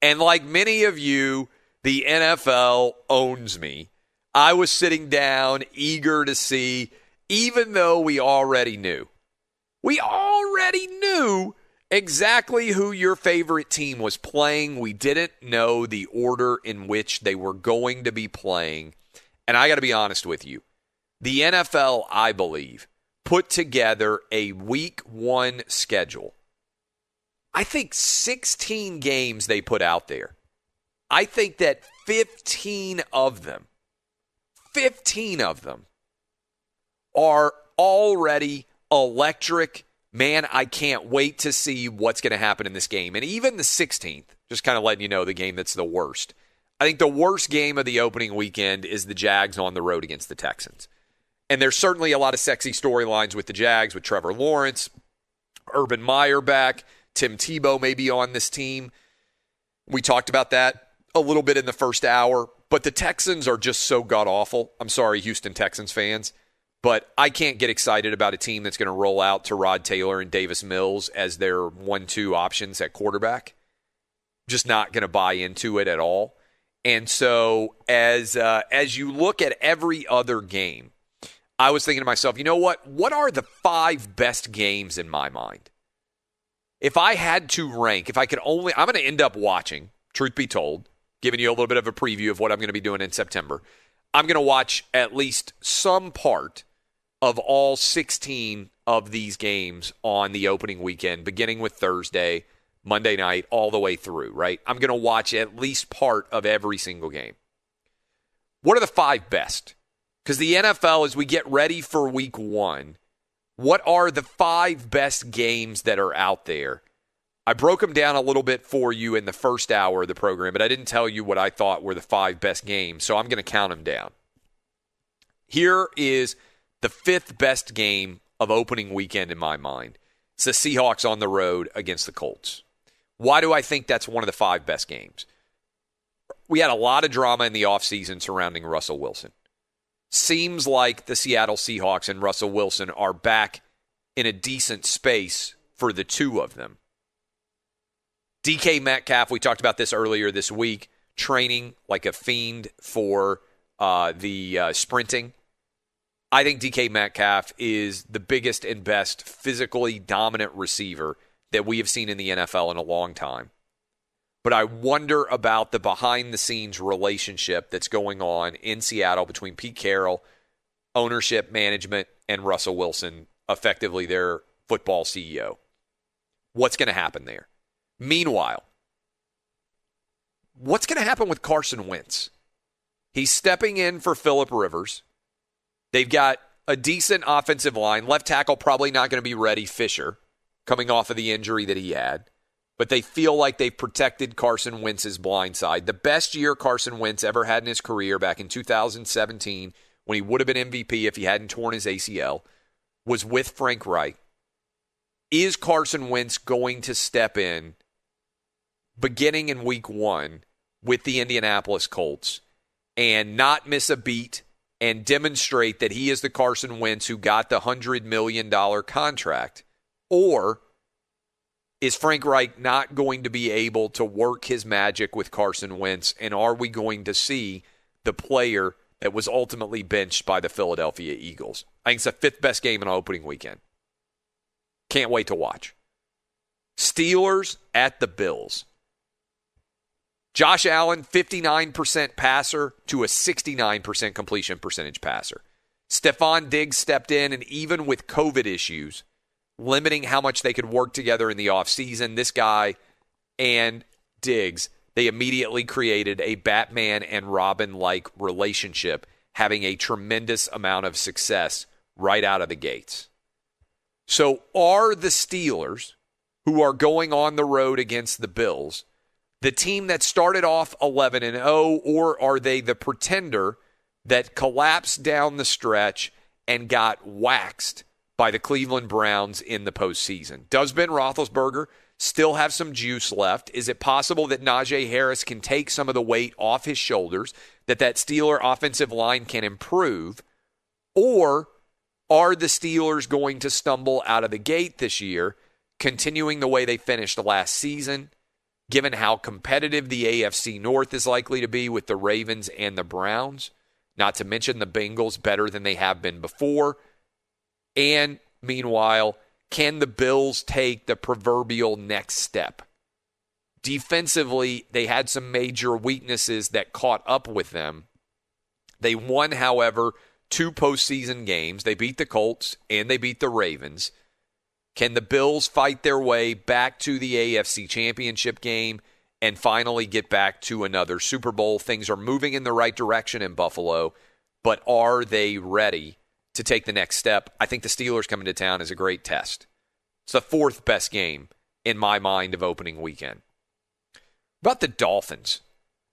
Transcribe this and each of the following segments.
And like many of you, the NFL owns me. I was sitting down, eager to see, even though we already knew exactly who your favorite team was playing. We didn't know the order in which they were going to be playing. And I got to be honest with you. The NFL, I believe, put together a week 1 schedule. I think 16 games they put out there. I think that 15 of them are already electric. Man, I can't wait to see what's going to happen in this game. And even the 16th, just kind of letting you know the game that's the worst. I think the worst game of the opening weekend is the Jags on the road against the Texans. And there's certainly a lot of sexy storylines with the Jags, with Trevor Lawrence, Urban Meyer back, Tim Tebow may be on this team. We talked about that a little bit in the first hour. But the Texans are just so god-awful. I'm sorry, Houston Texans fans. But I can't get excited about a team that's going to roll out Tyrod Taylor and Davis Mills as their 1-2 options at quarterback. Just not going to buy into it at all. And so as you look at every other game, I was thinking to myself, you know what? What are the 5 best games in my mind? If I had to rank, if I could only, I'm going to end up watching, truth be told, giving you a little bit of a preview of what I'm going to be doing in September. I'm going to watch at least some part of all 16 of these games on the opening weekend, beginning with Thursday, Monday night, all the way through, right? I'm going to watch at least part of every single game. What are the 5 best? Because the NFL, as we get ready for week 1, what are the 5 best games that are out there? I broke them down a little bit for you in the first hour of the program, but I didn't tell you what I thought were the 5 best games, so I'm going to count them down. Here is the 5th best game of opening weekend in my mind. It's the Seahawks on the road against the Colts. Why do I think that's one of the 5 best games? We had a lot of drama in the offseason surrounding Russell Wilson. Seems like the Seattle Seahawks and Russell Wilson are back in a decent space for the two of them. DK Metcalf, we talked about this earlier this week, training like a fiend for the sprinting. I think DK Metcalf is the biggest and best physically dominant receiver that we have seen in the NFL in a long time. But I wonder about the behind-the-scenes relationship that's going on in Seattle between Pete Carroll, ownership, management, and Russell Wilson, effectively their football CEO. What's going to happen there? Meanwhile, what's going to happen with Carson Wentz? He's stepping in for Phillip Rivers. They've got a decent offensive line. Left tackle probably not going to be ready, Fisher, coming off of the injury that he had. But they feel like they've protected Carson Wentz's blind side. The best year Carson Wentz ever had in his career back in 2017, when he would have been MVP if he hadn't torn his ACL, was with Frank Reich. Is Carson Wentz going to step in beginning in week 1 with the Indianapolis Colts and not miss a beat and demonstrate that he is the Carson Wentz who got the $100 million contract? Or is Frank Reich not going to be able to work his magic with Carson Wentz, and are we going to see the player that was ultimately benched by the Philadelphia Eagles? I think it's the 5th best game in opening weekend. Can't wait to watch. Steelers at the Bills. Josh Allen, 59% passer to a 69% completion percentage passer. Stephon Diggs stepped in, and even with COVID issues, limiting how much they could work together in the offseason, this guy and Diggs, they immediately created a Batman and Robin-like relationship, having a tremendous amount of success right out of the gates. So are the Steelers, who are going on the road against the Bills, the team that started off 11-0, or are they the pretender that collapsed down the stretch and got waxed by the Cleveland Browns in the postseason? Does Ben Roethlisberger still have some juice left? Is it possible that Najee Harris can take some of the weight off his shoulders, that Steeler offensive line can improve? Or are the Steelers going to stumble out of the gate this year, continuing the way they finished last season, given how competitive the AFC North is likely to be with the Ravens and the Browns, not to mention the Bengals better than they have been before. And meanwhile, can the Bills take the proverbial next step? Defensively, they had some major weaknesses that caught up with them. They won, however, 2 postseason games. They beat the Colts and they beat the Ravens. Can the Bills fight their way back to the AFC Championship game and finally get back to another Super Bowl? Things are moving in the right direction in Buffalo, but are they ready to take the next step? I think the Steelers coming to town is a great test. It's the 4th best game in my mind of opening weekend. About the Dolphins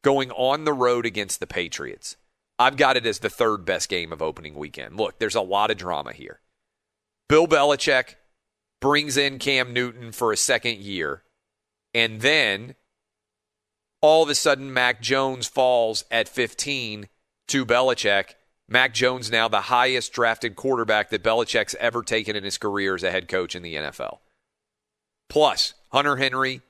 going on the road against the Patriots, I've got it as the 3rd best game of opening weekend. Look, there's a lot of drama here. Bill Belichick brings in Cam Newton for a second year, and then all of a sudden Mac Jones falls at 15 to Belichick. Mac Jones now the highest drafted quarterback that Belichick's ever taken in his career as a head coach in the NFL. Plus, Hunter Henry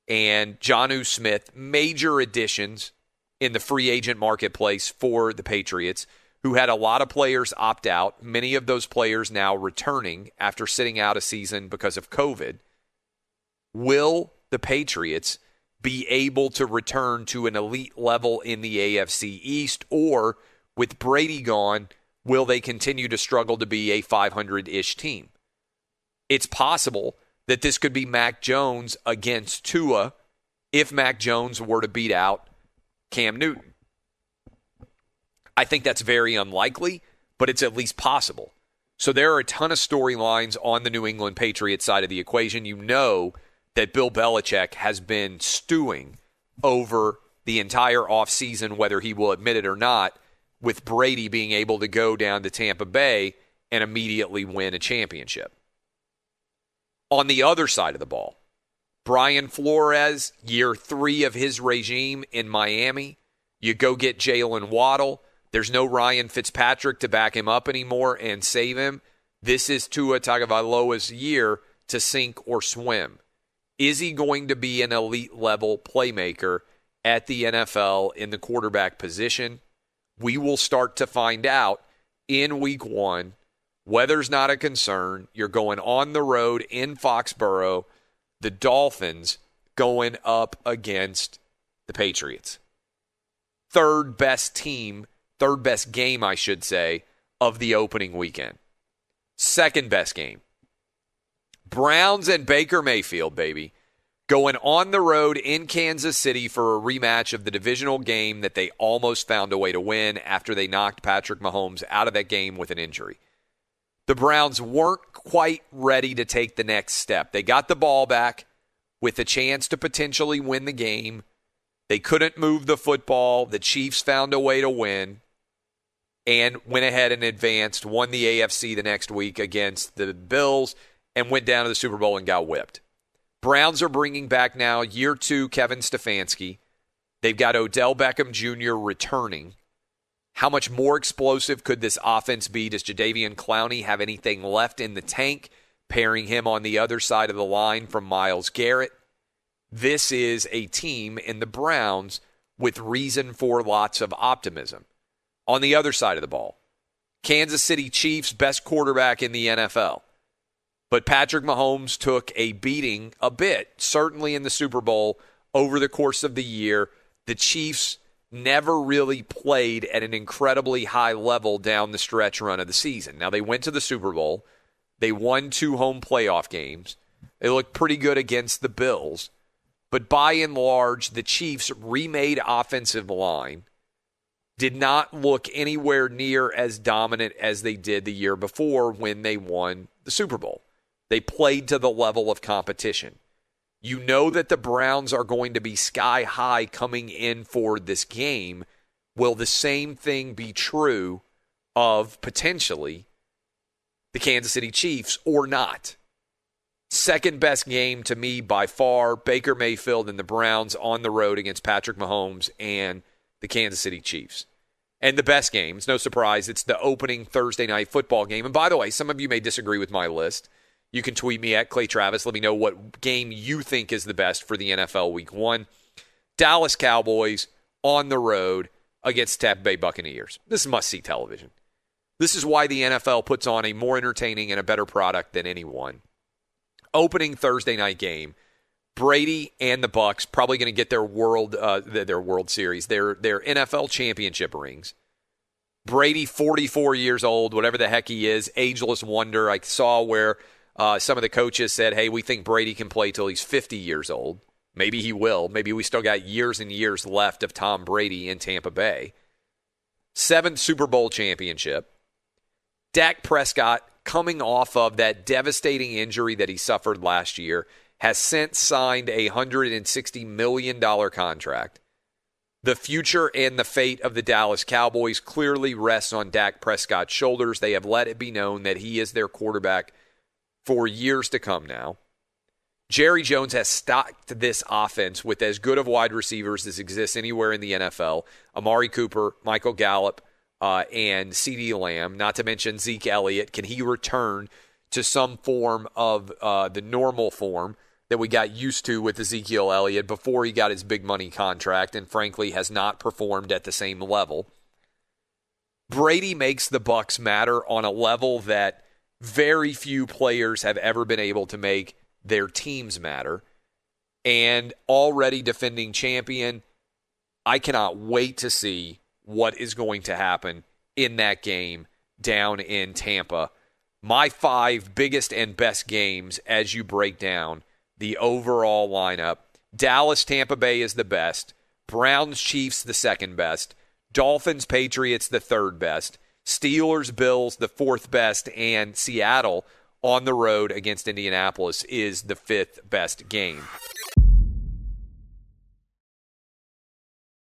and Jonnu Smith, major additions in the free agent marketplace for the Patriots, who had a lot of players opt out, many of those players now returning after sitting out a season because of COVID. Will the Patriots be able to return to an elite level in the AFC East, or with Brady gone, will they continue to struggle to be a 500-ish team? It's possible that this could be Mac Jones against Tua if Mac Jones were to beat out Cam Newton. I think that's very unlikely, but it's at least possible. So there are a ton of storylines on the New England Patriots side of the equation. You know that Bill Belichick has been stewing over the entire offseason, whether he will admit it or not, with Brady being able to go down to Tampa Bay and immediately win a championship. On the other side of the ball, Brian Flores, year 3 of his regime in Miami. You go get Jalen Waddle. There's no Ryan Fitzpatrick to back him up anymore and save him. This is Tua Tagovailoa's year to sink or swim. Is he going to be an elite-level playmaker at the NFL in the quarterback position? We will start to find out in week 1. Weather's not a concern. You're going on the road in Foxborough. The Dolphins going up against the Patriots. 3rd best team, 3rd best game, I should say, of the opening weekend. 2nd best game. Browns and Baker Mayfield, baby, going on the road in Kansas City for a rematch of the divisional game that they almost found a way to win after they knocked Patrick Mahomes out of that game with an injury. The Browns weren't quite ready to take the next step. They got the ball back with a chance to potentially win the game. They couldn't move the football. The Chiefs found a way to win and went ahead and advanced, won the AFC the next week against the Bills, and went down to the Super Bowl and got whipped. Browns are bringing back now year 2 Kevin Stefanski. They've got Odell Beckham Jr. returning. How much more explosive could this offense be? Does Jadeveon Clowney have anything left in the tank, pairing him on the other side of the line from Myles Garrett? This is a team in the Browns with reason for lots of optimism. On the other side of the ball, Kansas City Chiefs, best quarterback in the NFL. But Patrick Mahomes took a beating a bit, certainly in the Super Bowl, over the course of the year. The Chiefs never really played at an incredibly high level down the stretch run of the season. Now, they went to the Super Bowl. They won 2 home playoff games. They looked pretty good against the Bills. But by and large, the Chiefs' remade offensive line did not look anywhere near as dominant as they did the year before when they won the Super Bowl. They played to the level of competition. You know that the Browns are going to be sky high coming in for this game. Will the same thing be true of potentially the Kansas City Chiefs or not? 2nd best game to me by far, Baker Mayfield and the Browns on the road against Patrick Mahomes and the Kansas City Chiefs. And the best game, it's no surprise, it's the opening Thursday night football game. And by the way, some of you may disagree with my list. You can tweet me at Clay Travis. Let me know what game you think is the best for the NFL Week 1. Dallas Cowboys on the road against Tampa Bay Buccaneers. This is must-see television. This is why the NFL puts on a more entertaining and a better product than anyone. Opening Thursday night game, Brady and the Bucs probably going to get their World Series, their NFL championship rings. Brady, 44 years old, whatever the heck he is, ageless wonder. I saw where some of the coaches said, hey, we think Brady can play till he's 50 years old. Maybe he will. Maybe we still got years and years left of Tom Brady in Tampa Bay. 7th Super Bowl championship. Dak Prescott, coming off of that devastating injury that he suffered last year, has since signed a $160 million contract. The future and the fate of the Dallas Cowboys clearly rests on Dak Prescott's shoulders. They have let it be known that he is their quarterback for years to come now. Jerry Jones has stocked this offense with as good of wide receivers as exists anywhere in the NFL. Amari Cooper, Michael Gallup, and CeeDee Lamb, not to mention Zeke Elliott. Can he return to some form of the normal form that we got used to with Ezekiel Elliott before he got his big money contract and frankly has not performed at the same level? Brady makes the Bucs matter on a level that very few players have ever been able to make their teams matter. And already defending champion, I cannot wait to see what is going to happen in that game down in Tampa. My 5 biggest and best games as you break down the overall lineup. Dallas, Tampa Bay is the best. Browns, Chiefs, the second best. Dolphins, Patriots, the third best. Steelers, Bills, the fourth best. And Seattle on the road against Indianapolis is the 5th best game.